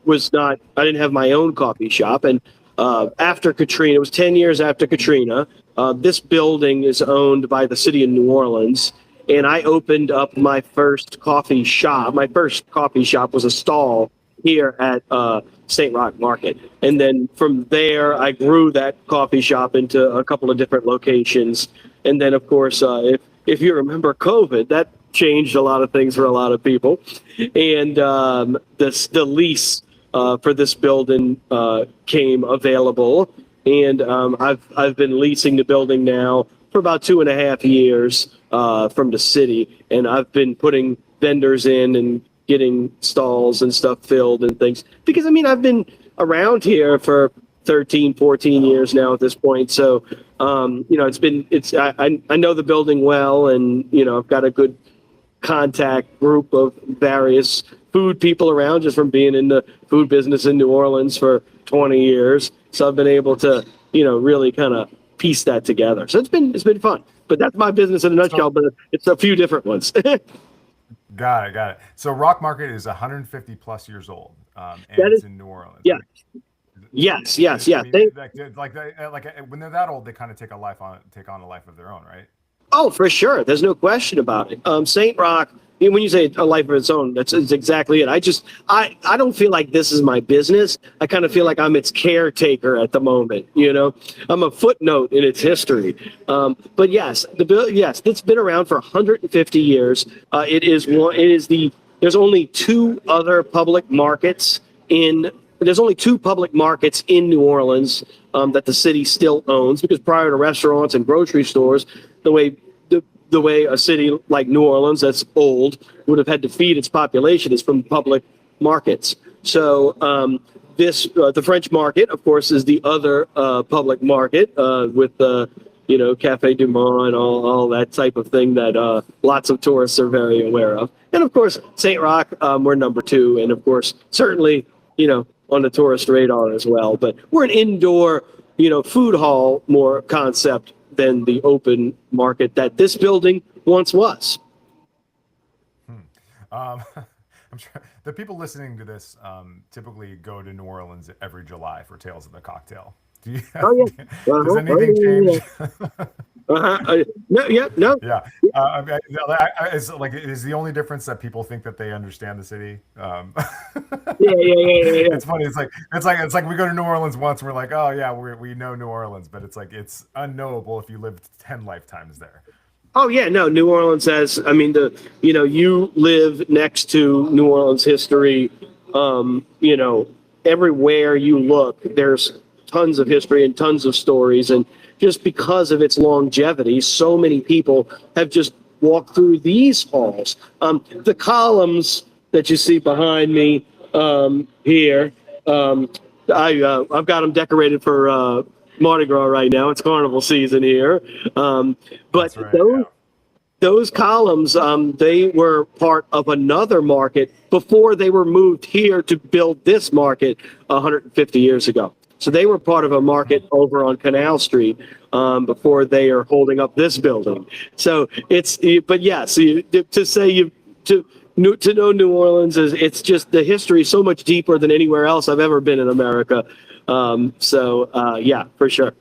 I didn't have my own coffee shop. And after Katrina, it was 10 years after Katrina. This building is owned by the city of New Orleans. And I opened up my first coffee shop. My first coffee shop was a stall here at Roch Market. And then from there, I grew that coffee shop into a couple of different locations. And then, of course, if you remember COVID, that changed a lot of things for a lot of people. And the lease for this building came available. And I've been leasing the building now for about 2.5 years from the city. And I've been putting vendors in and getting stalls and stuff filled and things. Because, I mean, I've been around here for 13, 14 years now at this point. So, you know, I know the building well, and, you know, I've got a good contact group of various food people around just from being in the food business in New Orleans for 20 years. So I've been able to, you know, really kind of piece that together. So it's been fun. But that's my business in a nutshell, but it's a few different ones. Got it. So Roch Market is 150 plus years old, and it's in New Orleans. Yeah. Yes. I mean, like when they're that old, they kind of take on a life of their own, right? Oh, for sure. There's no question about it. St. Roch, when you say a life of its own, that's exactly it. I don't feel like this is my business. I kind of feel like I'm its caretaker at the moment. You know, I'm a footnote in its history. But yes, it's been around for 150 years. There's only two public markets in New Orleans that the city still owns, because prior to restaurants and grocery stores, the way a city like New Orleans that's old would have had to feed its population is from public markets. So the French market, of course, is the other public market with Café Du Monde, all that type of thing that lots of tourists are very aware of. And of course, St. Roch, we're number 2, and of course, certainly, you know, on the tourist radar as well. But we're an indoor, you know, food hall more concept than the open market that this building once was. I'm sure the people listening to this typically go to New Orleans every July for Tales of the Cocktail. Does anything change? No. Yeah. Is the only difference that people think that they understand the city? Yeah. It's funny. It's like we go to New Orleans once and we're like, oh yeah, we know New Orleans, but it's like it's unknowable if you lived 10 lifetimes there. Oh yeah, no. New Orleans has. I mean, you live next to New Orleans history. You know, everywhere you look, there's tons of history and tons of stories, and just because of its longevity, so many people have just walked through these halls. The columns that you see behind me here, I've got them decorated for Mardi Gras right now. It's carnival season here. But right, those columns, they were part of another market before they were moved here to build this market 150 years ago. So they were part of a market over on Canal Street before they are holding up this building. So but yes, to know New Orleans it's just the history is so much deeper than anywhere else I've ever been in America. Yeah, for sure.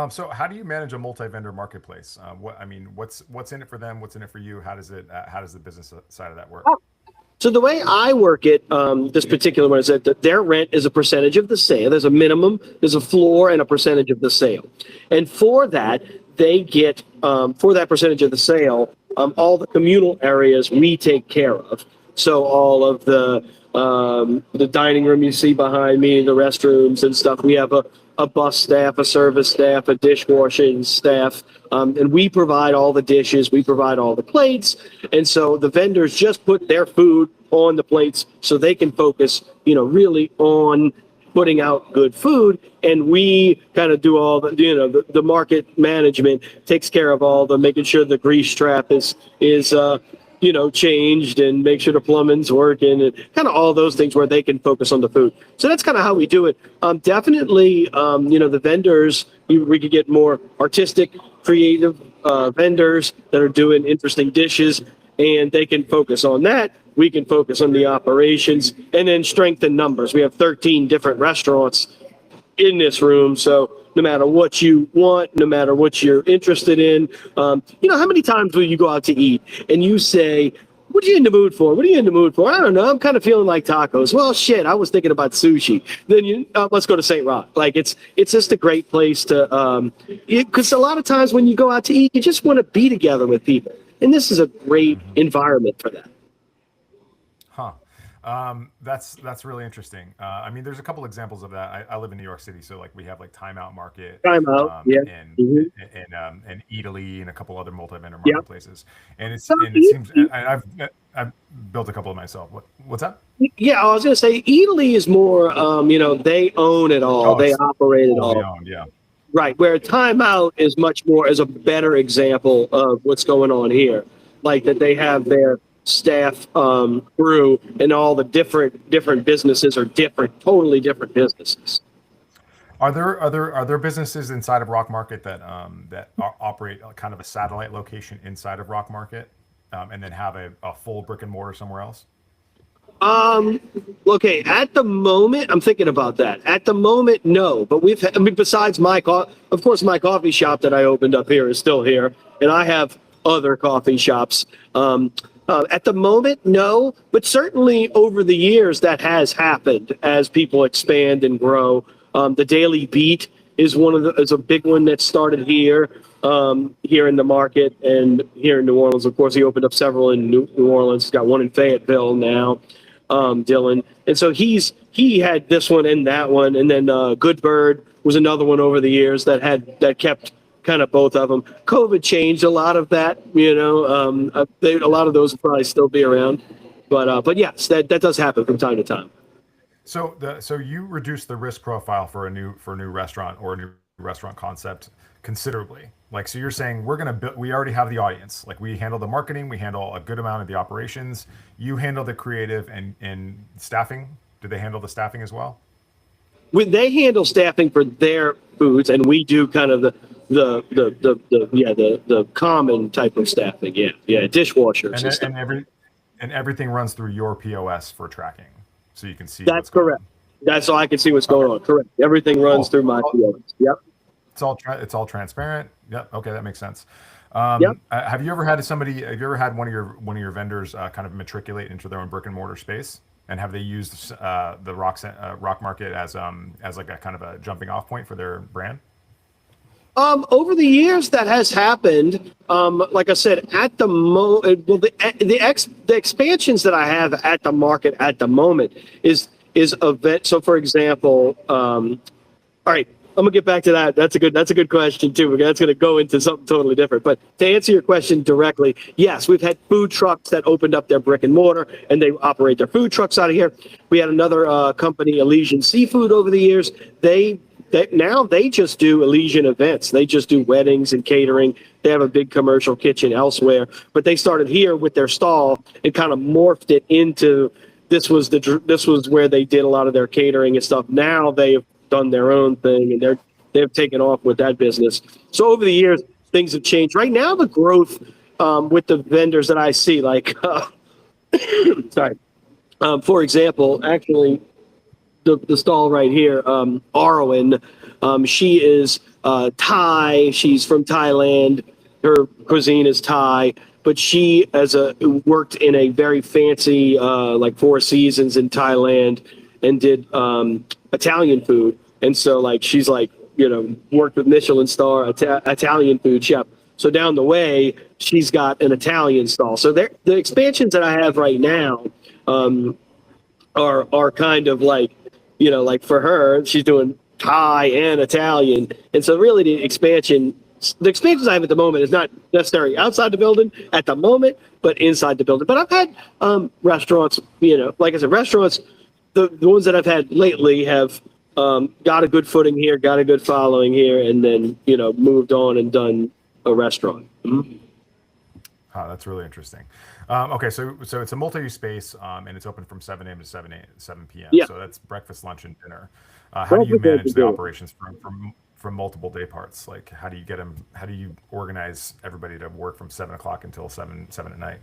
So how do you manage a multi-vendor marketplace? What's in it for them? What's in it for you? How does the business side of that work? So the way I work it, this particular one is that their rent is a percentage of the sale. There's a minimum, there's a floor, and a percentage of the sale. And for that, they get, for that percentage of the sale, all the communal areas we take care of. So all of the dining room you see behind me, the restrooms and stuff. We have a bus staff, a service staff, a dishwashing staff, and we provide all the dishes, we provide all the plates, and so the vendors just put their food on the plates so they can focus, you know, really on putting out good food, and we kind of do all the, you know, the market management takes care of all the making sure the grease trap is you know, changed and make sure the plumbing's working and kind of all those things where they can focus on the food. So that's kind of how we do it. Definitely, you know, the vendors, we could get more artistic, creative vendors that are doing interesting dishes. and they can focus on that. We can focus on the operations and then strengthen numbers. We have 13 different restaurants in this room. So no matter what you want, no matter what you're interested in, how many times will you go out to eat and you say, what are you in the mood for? What are you in the mood for? I don't know. I'm kind of feeling like tacos. Well, shit, I was thinking about sushi. Then let's go to St. Roch. Like it's just a great place to, because a lot of times when you go out to eat, you just want to be together with people. And this is a great environment for that. Huh. That's really interesting. I mean, there's a couple examples of that. I live in New York City, so like we have like Time Out Market, Time Out, yeah, and Italy and a couple other multi-vendor yeah. marketplaces. And it seems, and I've built a couple of myself. What's that? Yeah, I was gonna say Italy is more, they own it all, they operate it all. Owned, yeah. Right, where Time Out is much more as a better example of what's going on here, like that they have their staff crew and all the different businesses are totally different businesses. Are there businesses inside of Roch Market that operate kind of a satellite location inside of Roch Market, and then have a full brick and mortar somewhere else? Okay, at the moment, I'm thinking about that. At the moment, no, but besides of course, my coffee shop that I opened up here is still here, and I have other coffee shops. At the moment, no, but certainly over the years that has happened as people expand and grow. The Daily Beat is is a big one that started here in the market and here in New Orleans. Of course, he opened up several in New Orleans. He's got one in Fayetteville now, Dylan. And so he had this one and that one, and then Good Bird was another one over the years that kept kind of both of them. COVID changed a lot of that, a lot of those will probably still be around, but yes, that does happen from time to time. So you reduce the risk profile for a new restaurant or a new restaurant concept considerably. Like, so you're saying we already have the audience. Like, we handle the marketing, we handle a good amount of the operations. You handle the creative and staffing. Do they handle the staffing as well? They handle staffing for their foods, and we do kind of the common type of staffing. Yeah, dishwashers. And everything runs through your POS for tracking, so you can see. That's correct. That's so I can see what's going on. Correct. Everything runs through my POS. Yep. It's all transparent. Yep. Okay, that makes sense. Yep. Have you ever had one of your vendors kind of matriculate into their own brick and mortar space? And have they used the Roch Market as like a kind of a jumping off point for their brand? Over the years, that has happened. Like I said, at the moment, the expansions that I have at the market at the moment is event. So, for example, all right, I'm gonna get back to that. That's a good question too. That's gonna go into something totally different. But to answer your question directly, yes, we've had food trucks that opened up their brick and mortar, and they operate their food trucks out of here. We had another company, Elysian Seafood, over the years. Now they just do Elysian events. They just do weddings and catering. They have a big commercial kitchen elsewhere, but they started here with their stall and kind of morphed it into this was where they did a lot of their catering and stuff. Now they've done their own thing, and they've taken off with that business. So over the years, things have changed. Right now, the growth with the vendors that I see, like, sorry, for example, actually, the stall right here, Arwen, she is Thai. She's from Thailand. Her cuisine is Thai, but she worked in a very fancy like Four Seasons in Thailand and did Italian food. And so like she's like, worked with Michelin star Italian food chef. So down the way, she's got an Italian stall. So the expansions that I have right now are kind of like, like for her, she's doing Thai and Italian. And so really the expansions I have at the moment is not necessarily outside the building at the moment, but inside the building. But I've had restaurants, like I said, restaurants, the ones that I've had lately have got a good footing here, got a good following here, and then, moved on and done a restaurant. Mm-hmm. Oh, that's really interesting. Okay, so it's a multi-use space, and it's open from 7 a.m. to 7 p.m. Yeah. So that's breakfast, lunch, and dinner. How do you manage the operations from multiple day parts? Like, how do you organize everybody to work from 7 o'clock until 7 at night?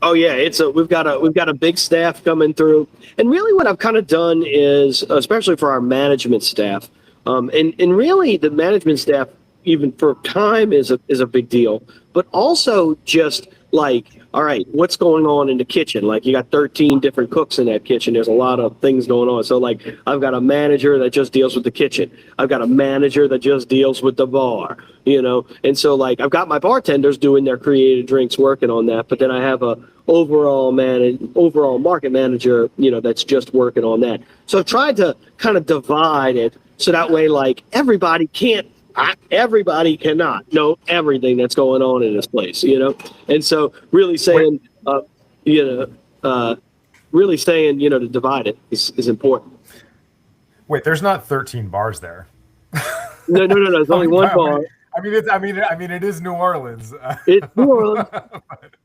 Oh yeah, we've got a big staff coming through, and really what I've kind of done is, especially for our management staff, and really the management staff, even for time, is a big deal, but also just like, all right, what's going on in the kitchen? Like you got 13 different cooks in that kitchen. There's a lot of things going on. So like I've got a manager that just deals with the kitchen. I've got a manager that just deals with the bar, and so like I've got my bartenders doing their creative drinks, working on that, but then I have a overall market manager, that's just working on that. So I've tried to kind of divide it so that way, like everybody cannot know everything that's going on in this place. And so really Wait, saying, you know, really saying, to divide it is important. wait. There's not 13 bars there. No, no, no, no. There's How only many one bar- bar. it is New Orleans. It's New Orleans.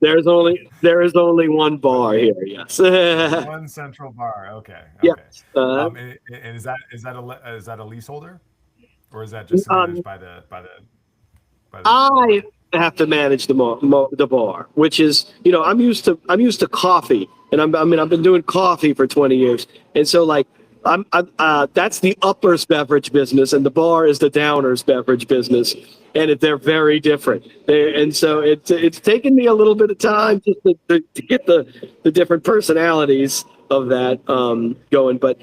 There is only one bar here. Yes. One central bar. Okay. Yeah. Okay. Uh, And is that a leaseholder, or is that just um, managed by the I have to manage the bar, which is, I'm used to coffee, and I've been doing coffee for 20 years, and so like that's the uppers beverage business, and the bar is the downers beverage business, and they're very different. And so it's taken me a little bit of time just to get the different personalities of that going, but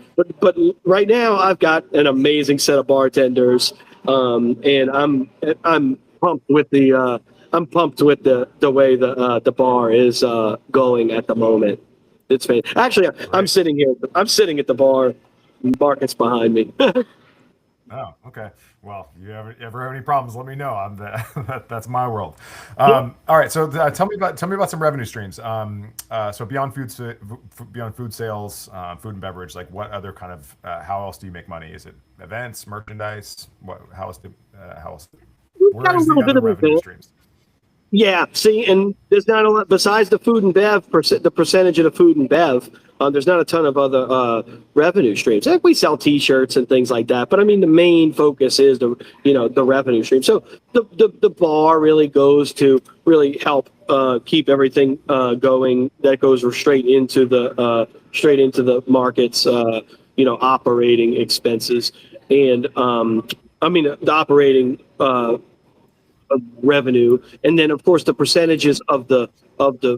right now I've got an amazing set of bartenders, and I'm pumped with the way the bar is going at the moment. It's fantastic. Actually, I'm right? sitting here. I'm sitting at the bar. Market's behind me. Oh, okay. Well, you ever have any problems? Let me know. That's my world. Yeah. All right. So tell me about some revenue streams. So beyond food sales, food and beverage, like what other kind of how else do you make money? Is it events, merchandise? What? How else? We've got Where a is the little bit other of revenue event. streams? Yeah, see, and there's not a lot besides the food and bev, the percentage of the food and bev. There's not a ton of other revenue streams. Like we sell T-shirts and things like that, but I mean the main focus is the revenue stream. So the bar really goes to really help keep everything going. That goes straight into the market's operating expenses, and I mean the operating of revenue, and then of course the percentages of the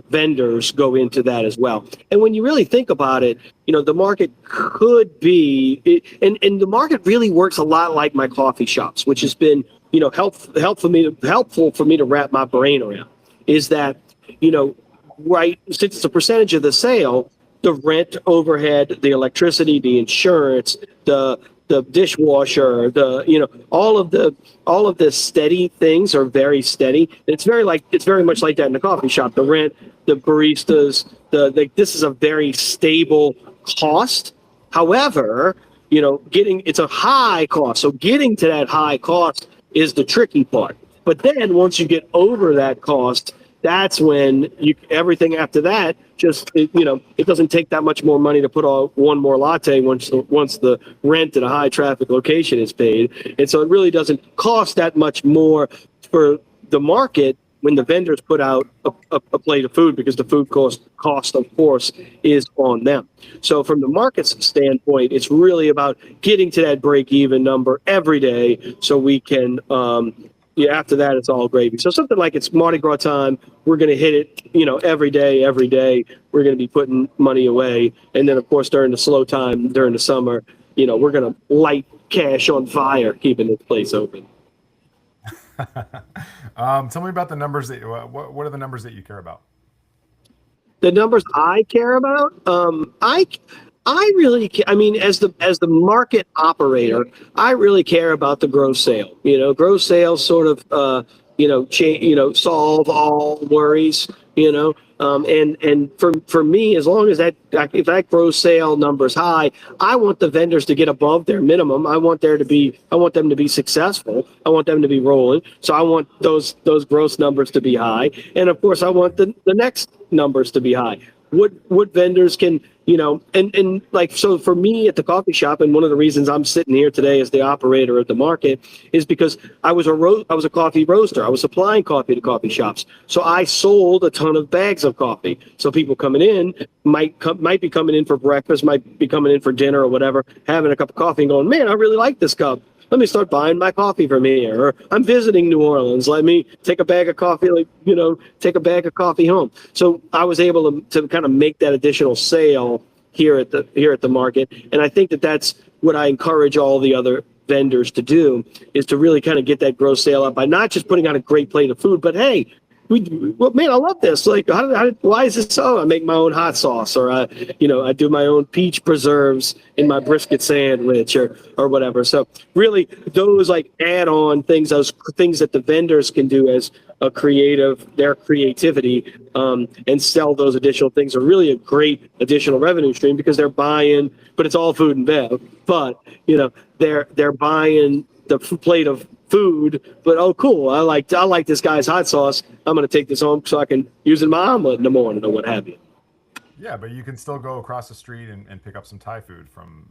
vendors go into that as well. And when you really think about it, the market could be and the market really works a lot like my coffee shops, which has been helpful for me to wrap my brain around, is that you know right, since it's a percentage of the sale, the rent, overhead, the electricity, the insurance, the dishwasher, all of the steady things are very steady. It's very much like that in the coffee shop. The rent, the baristas, this is a very stable cost. However, it's a high cost. So getting to that high cost is the tricky part. But then once you get over that cost, that's when everything after that it doesn't take that much more money to put on one more latte once the rent at a high traffic location is paid. And so it really doesn't cost that much more for the market when the vendors put out a plate of food, because the food cost of course is on them. So from the market's standpoint, it's really about getting to that break even number every day so we can yeah, after that, it's all gravy. So something like it's Mardi Gras time, we're going to hit it, every day, every day. We're going to be putting money away. And then, of course, during the slow time, during the summer, we're going to light cash on fire, keeping this place open. Tell me about the numbers what are the numbers that you care about? The numbers I care about, I really, I mean, as the market operator, I really care about the gross sale. Gross sales sort of, solve all worries. And for me, as long as if that gross sale number's high, I want the vendors to get above their minimum. I want them to be successful. I want them to be rolling. So I want those gross numbers to be high, and of course, I want the next numbers to be high. what vendors can, and like, so for me at the coffee shop, and one of the reasons I'm sitting here today as the operator at the market is because I was a coffee roaster. I was supplying coffee to coffee shops. So I sold a ton of bags of coffee. So people coming in might be coming in for breakfast, might be coming in for dinner or whatever, having a cup of coffee and going, man, I really like this cup. Let me start buying my coffee from here. Or I'm visiting New Orleans. Let me take a bag of coffee, take a bag of coffee home. So I was able to kind of make that additional sale here at the market. And I think that's what I encourage all the other vendors to do, is to really kind of get that gross sale up by not just putting out a great plate of food, but hey, man, I love this. Like, why is this so? I make my own hot sauce, or I do my own peach preserves in my brisket sandwich, or whatever. So really, those like add-on things, those things that the vendors can do as their creativity, and sell those additional things are really a great additional revenue stream, because they're buying, but it's all food and bev. But they're buying the plate of food, but oh cool, I like this guy's hot sauce. I'm going to take this home so I can use it in my omelet in the morning or what have you. Yeah, but you can still go across the street and pick up some Thai food from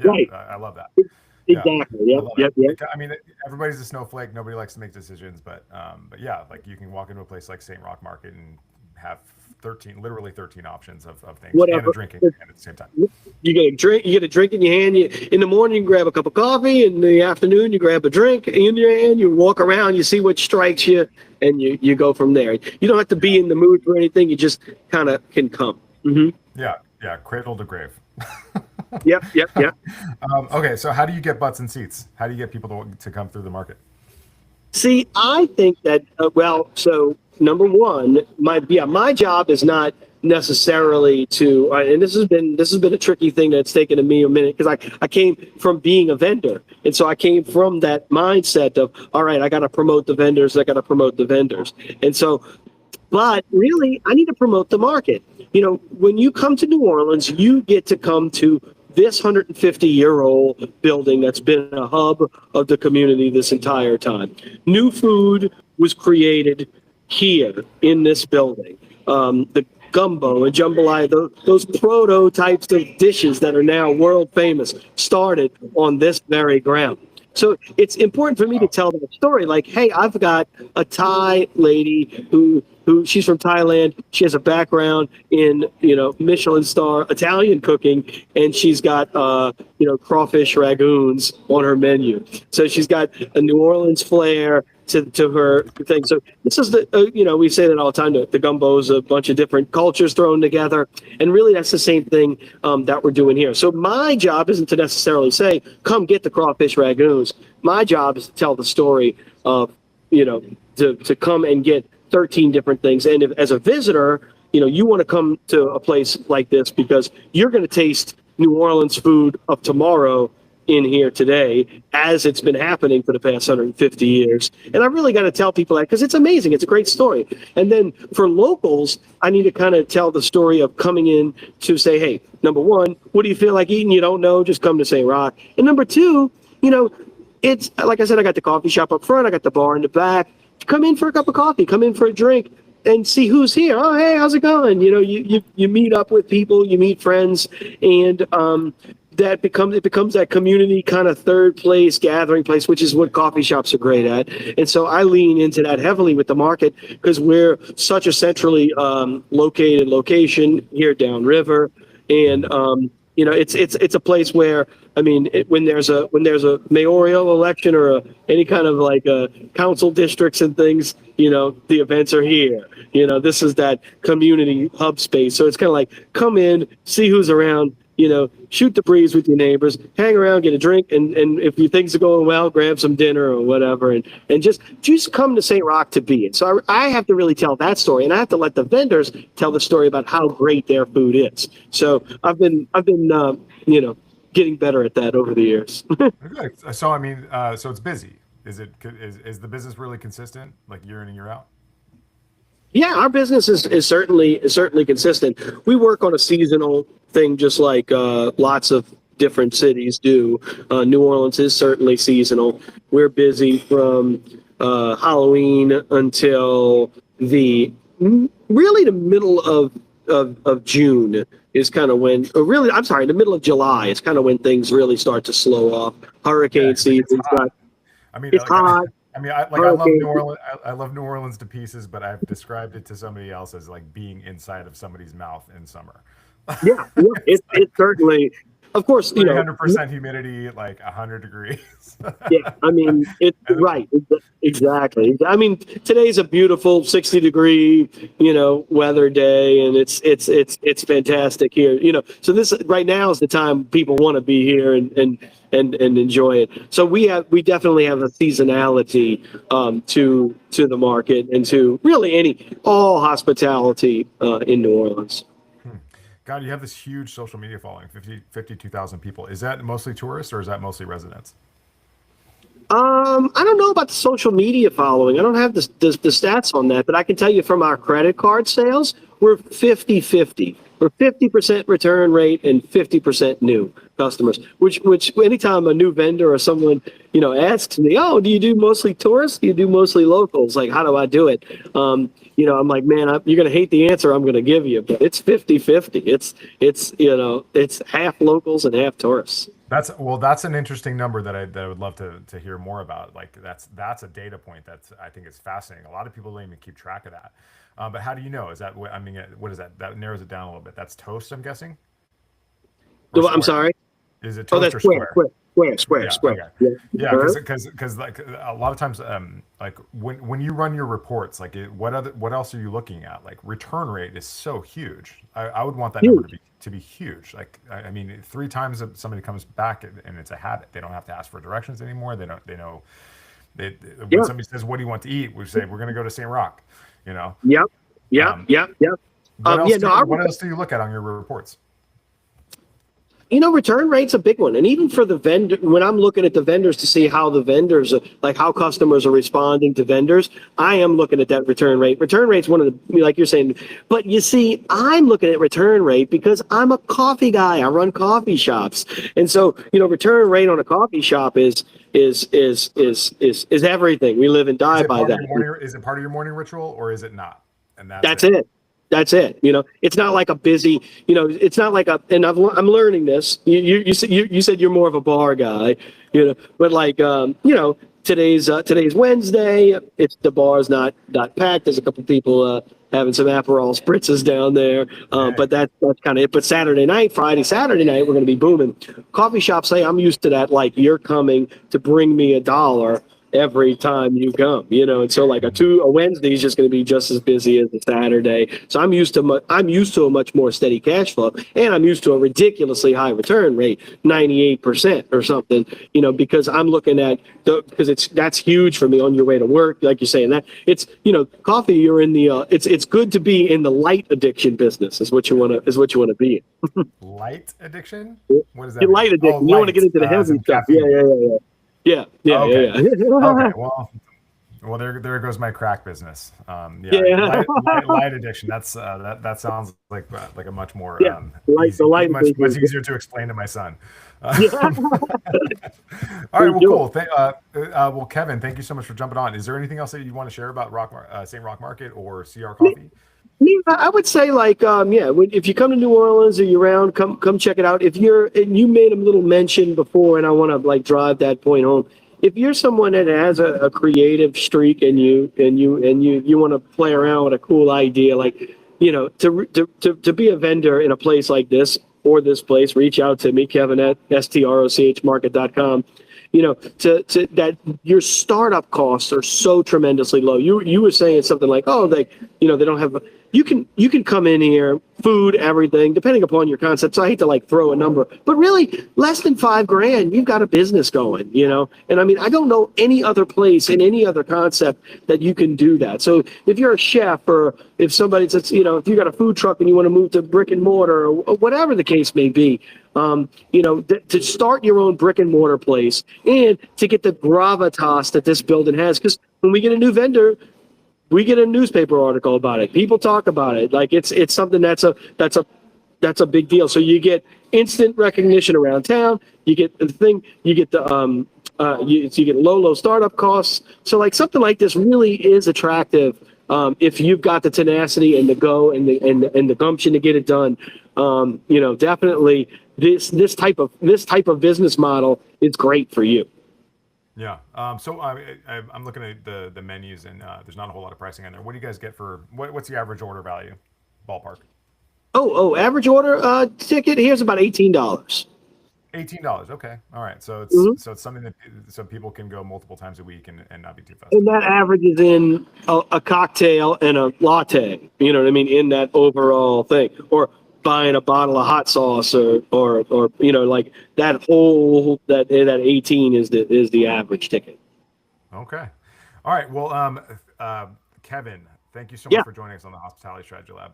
Right. I love that. Exactly. Yeah, Yep. I mean, everybody's a snowflake. Nobody likes to make decisions, but yeah, like you can walk into a place like St. Roch Market and have literally 13 options of things, Whatever. And a drinking at the same time. You get a drink in your hand. In the morning, you grab a cup of coffee. In the afternoon, you grab a drink in your hand. You walk around, you see what strikes you, and you go from there. You don't have to be in the mood for anything. You just kind of can come. Mm-hmm. Yeah, cradle to grave. Yep. Okay, so how do you get butts in seats? How do you get people to come through the market? See, I think that so number one, my job is not necessarily to, and this has been a tricky thing that's taken me a minute, because I came from being a vendor, and so I came from that mindset of, all right, I got to promote the vendors, and so, but really, I need to promote the market. When you come to New Orleans, you get to come to this 150-year-old building that's been a hub of the community this entire time. New food was created here in this building. The gumbo and jambalaya, those prototypes of dishes that are now world famous, started on this very ground. So it's important for me to tell that story. Like, hey, I've got a Thai lady who she's from Thailand. She has a background in, Michelin star Italian cooking, and she's got, crawfish ragoons on her menu. So she's got a New Orleans flair to her thing. So this is we say that all the time, the gumbo is a bunch of different cultures thrown together. And really that's the same thing that we're doing here. So my job isn't to necessarily say, come get the crawfish ragoons. My job is to tell the story of, to come and get 13 different things. And if, as a visitor, you want to come to a place like this because you're going to taste New Orleans food of tomorrow in here today, as it's been happening for the past 150 years. And I really got to tell people that because it's amazing. It's a great story. And then for locals, I need to kind of tell the story of coming in to say, hey, number one, what do you feel like eating? You don't know, just come to St. Roch. And number two, it's like I said, I got the coffee shop up front. I got the bar in the back. Come in for a cup of coffee, come in for a drink, and see who's here. Oh, hey, how's it going? You meet up with people, you meet friends, and it becomes that community kind of third place, gathering place, which is what coffee shops are great at. And so I lean into that heavily with the market because we're such a centrally located location here downriver, and it's a place where, I mean, when there's a mayoral election or any kind of like council districts and things, the events are here. This is that community hub space. So it's kind of like come in, see who's around, shoot the breeze with your neighbors, hang around, get a drink, and if your things are going well, grab some dinner or whatever, and just come to St. Roch to be it. So I have to really tell that story, and I have to let the vendors tell the story about how great their food is. So I've been getting better at that over the years. Good. So I mean, so it's busy. Is the business really consistent, like year in and year out? Yeah, our business is certainly consistent. We work on a seasonal thing, just like lots of different cities do. New Orleans is certainly seasonal. We're busy from Halloween until really the middle of of June is kind of when, or really, I'm sorry, the middle of July is kind of when things really start to slow off. Hurricane season. I mean, It's hot. I love New Orleans. I love New Orleans to pieces, but I've described it to somebody else as like being inside of somebody's mouth in summer. Yeah, it certainly. Of course, 300% humidity, like 100 degrees. Yeah, I mean, it's right. Exactly. I mean, today's a beautiful 60-degree, weather day, and it's fantastic here. So this right now is the time people want to be here and enjoy it. So we definitely have a seasonality to the market and to really all hospitality in New Orleans. God, you have this huge social media following, 52,000 people. Is that mostly tourists or is that mostly residents? I don't know about the social media following. I don't have the stats on that, but I can tell you from our credit card sales, we're 50-50. We're 50% return rate and 50% new customers, which anytime a new vendor or someone, asks me, oh, do you do mostly tourists? Do you do mostly locals? Like, how do I do it? I'm like, man, you're going to hate the answer I'm going to give you, but it's 50-50. It's half locals and half tourists. That's an interesting number that I would love to hear more about. Like that's a data point I think is fascinating. A lot of people don't even keep track of that. But how do you know? Is that what is that? That narrows it down a little bit. That's toast, I'm guessing. I'm sorry. Is it toast or square? Square. Yeah, yeah, because like a lot of times, like when you run your reports, like what else are you looking at? Like return rate is so huge. I would want that number to be huge. Like I mean, 3 times that somebody comes back and it's a habit. They don't have to ask for directions anymore. They know. When somebody says, "What do you want to eat?" We say, "We're going to go to St. Roch." Yep. What else do you look at on your reports? Return rate's a big one. And even for the vendor, when I'm looking at the vendors to see how the vendors, like how customers are responding to vendors, I am looking at that return rate. Return rate's one of the, like you're saying, but you see, I'm looking at return rate because I'm a coffee guy. I run coffee shops. And so, return rate on a coffee shop is everything. We live and die by that. Is it part of your morning ritual or is it not? And that's it. That's it. It's not like a busy, it's not like and I'm learning this. You said you're more of a bar guy, but like, today's Wednesday. It's the bar's not packed. There's a couple people having some Aperol spritzes down there. But that's kind of it. But Saturday night, Saturday night, we're going to be booming. Coffee shops say I'm used to that. Like you're coming to bring me $1 every time you come, and so like a Wednesday is just going to be just as busy as a Saturday. So I'm used to a much more steady cash flow, and I'm used to a ridiculously high return rate, 98% or something, because I'm looking at because that's huge for me on your way to work, like you're saying that it's coffee. You're in the it's good to be in the light addiction business is what you want to be in. Light addiction? What is that? Your light addiction. You want to get into the heavy stuff. Yeah. Okay. Well, there goes my crack business. Light addiction. That sounds like a much more much easier to explain to my son. All right. Well, cool. Well, Kevin, thank you so much for jumping on. Is there anything else that you want to share about St. Roch Market or CR Coffee? I would say if you come to New Orleans or you're around, come check it out. And you made a little mention before, and I want to drive that point home. If you're someone that has a creative streak and you want to play around with a cool idea, to be a vendor in a place like this or this place, reach out to me, Kevin at strochmarket.com. That your startup costs are so tremendously low. You were saying something like, they don't have. You can come in here, food, everything, depending upon your concept. So I hate to throw a number, but really less than $5,000, you've got a business going. And I mean, I don't know any other place in any other concept that you can do that. So if you're a chef or if somebody says, if you got a food truck and you want to move to brick and mortar or whatever the case may be. To start your own brick and mortar place and to get the gravitas that this building has. Because when we get a new vendor, we get a newspaper article about it. People talk about it. Like it's something that's a big deal. So you get instant recognition around town. You get the thing. You get you get low startup costs. So something like this really is attractive if you've got the tenacity and the go and the gumption to get it done, definitely this type of business model is great for you. Yeah. So I'm looking at the menus, and there's not a whole lot of pricing on there. What do you guys get for what's the average order value, ballpark? Average order ticket here's about $18. $18. Okay. All right. So Mhm. it's something that so people can go multiple times a week and not be too And fussed. that averages in a cocktail and a latte. You know what I mean? In that overall thing, or buying a bottle of hot sauce, or like that whole that 18 is the average ticket. Okay. All right. Well, Kevin, thank you so much Yeah. for joining us on the Hospitality Strategy Lab.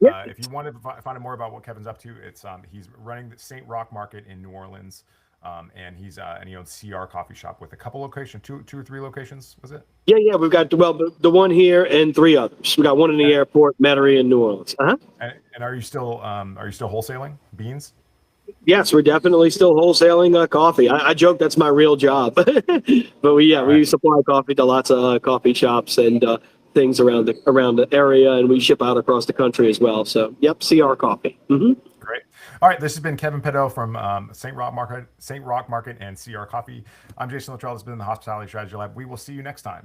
Yeah. If you want to find out more about what Kevin's up to, it's he's running the St. Roch Market in New Orleans, and he owns CR Coffee Shop with a couple locations, two or three locations, was it? Yeah. We've got the one here and three others. We got one in the airport, Metairie, and New Orleans. Uh huh. And are you still wholesaling beans? Yes, we're definitely still wholesaling coffee. I joke that's my real job, but All right. we supply coffee to lots of coffee shops and things around the area, and we ship out across the country as well. So, yep, CR Coffee. Great. All right. This has been Kevin Pedeaux from St. Roch Market, and CR Coffee. I'm Jason Luttrell. This has been the Hospitality Strategy Lab. We will see you next time.